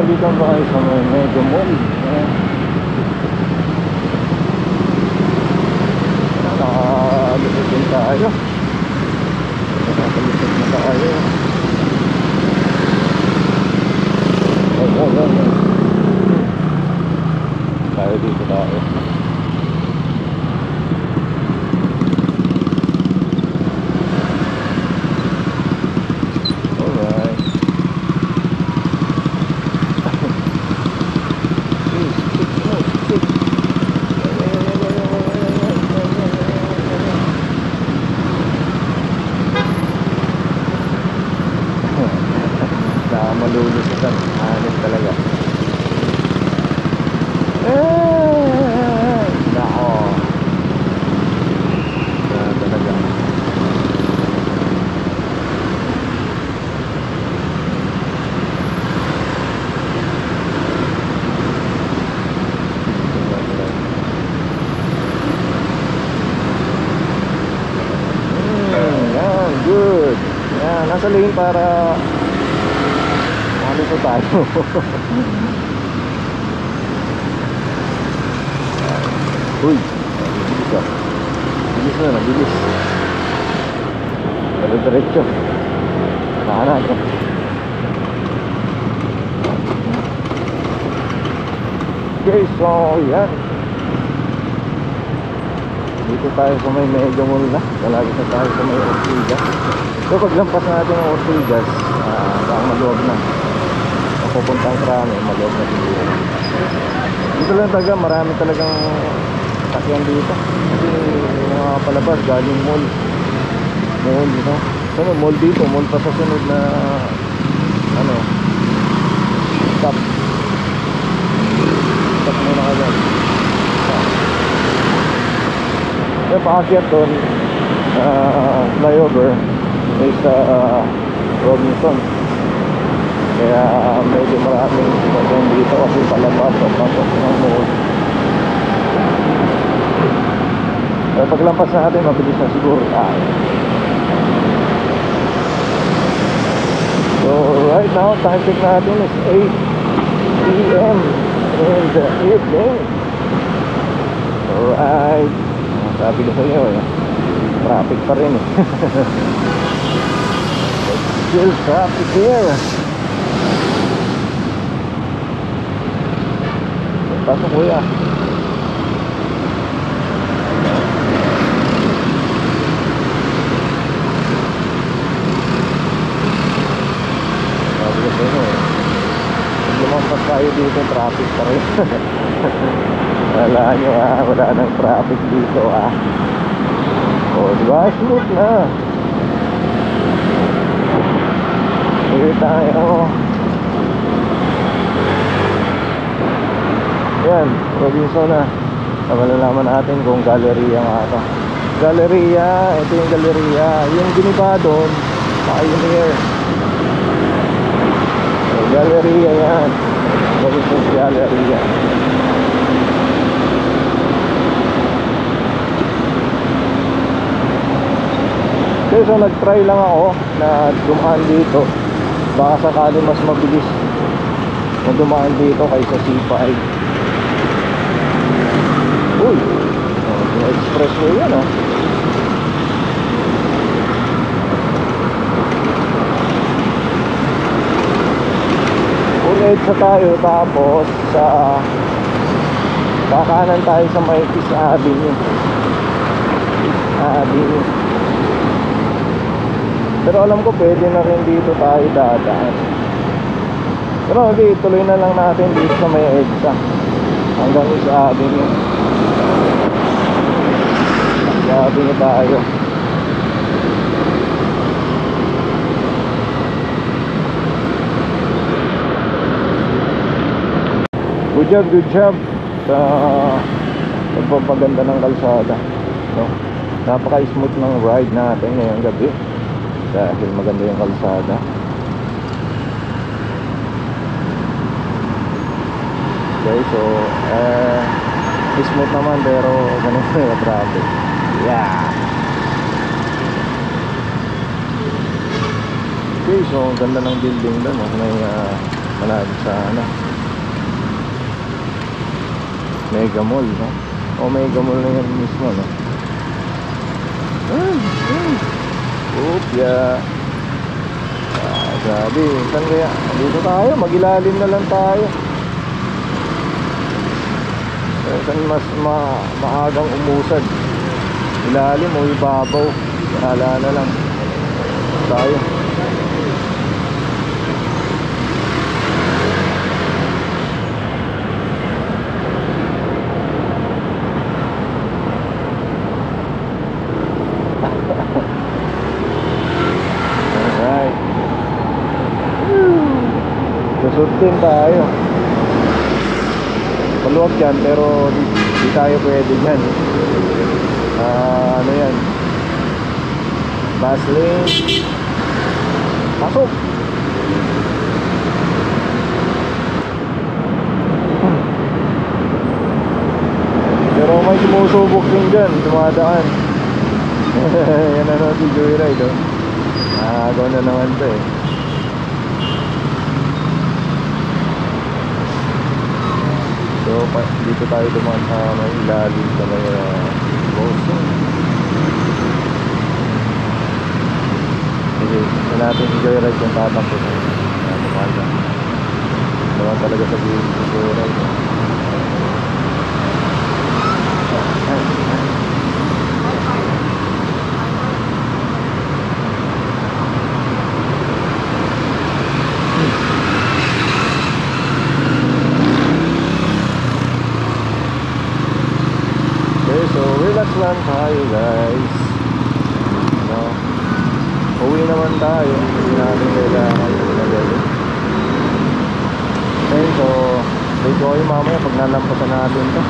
dito ba kayo sa may Mega Mall? Nakalusot din tayo. Nakalusot na tayo. Tayo dito tayo. Malulusutan, hanip talaga. Nako. Talaga. Yan, good. Yan, nasa lane para ito tayo. Uy, bilis ah. Bilis na, bilis. Diretso. Kanan ka. Okay, so yan. Dito tayo sa may Mega Mall na. Palagi na tayo sa may Ortigas. So paglampas natin ang Ortigas, baka maluwag na. Pupuntang Krami, maluwag na siguro. Dito lang talaga, marami talagang sakyan dito. Kasi mga palabas, galing mall. Mall dito. So mall dito, mall pa sa sunod na stop. Stop muna ka dyan. Kaya paakyat doon, flyover is Robinson. Kaya medyo maraming sasakyan dito kasi palabas at pasok ng mall. Kaya paglampas natin, mabilis na siguro tayo. So right now, time check natin is 8 PM in the evening. Alright, sabi ko sa inyo traffic pa rin still traffic here. Pasok kuya. Sabi ko sa'yo lumampas tayo dito, traffic pa rin. Wala nyo wala nang traffic dito o diba, smooth na. Sige tayo. Yan, Robinson na. Malalaman natin kung Galleria nga ito. Galleria, ito yung Galleria. Yung giniba doon, Pioneer. So, Galleria yan. Robinson's Galleria. Okay, so nag-try lang ako na dumaan dito. Baka sakali mas mabilis na dumaan dito kaysa C5. Uy, yung expressway yan Ulit tayo, tapos sa kakanan tayo sa may Peace Avenue. Pero alam ko pwede na rin dito tayo dadaan. Pero hindi, tuloy na lang natin dito sa may EDSA hanggang Peace Avenue. Sabi niyo tayo. Good job sa pagpapaganda ng kalsada, no? Napaka-smooth ng ride natin ngayong gabi dahil maganda yung kalsada. Okay, so smooth naman pero ganun yung traffic. Yeah. Okay, so ang ganda ng building doon, may malapit sa ano, Mega Mall, no? O Mega Mall na yan mismo, no? Upya. Grabe, saan kaya? Dito tayo, magilalim na lang tayo. Saan mas maagang umusad? Ilalim o ibabaw? Hala na lang tayo. Alright, susutin tayo. Maluwag yan pero di tayo pwede dyan. Ano yan, bus lane. Pasok. Pero may sumusubok din dyan, dumadaan. Yan ano, si Joyride, oh. Agaw na naman ito eh. So dito tayo dumaan sa may ilalim sa may crossing. Sige, natin si Joyride yung tatampo na bumala. Naman talaga sabihin si Joyride. Okay, so relax lang tayo guys, no? Uwi naman tayo, hindi natin kailangan pinagaling. Okay, so stay ko kayo mamaya pag nalampasan natin to.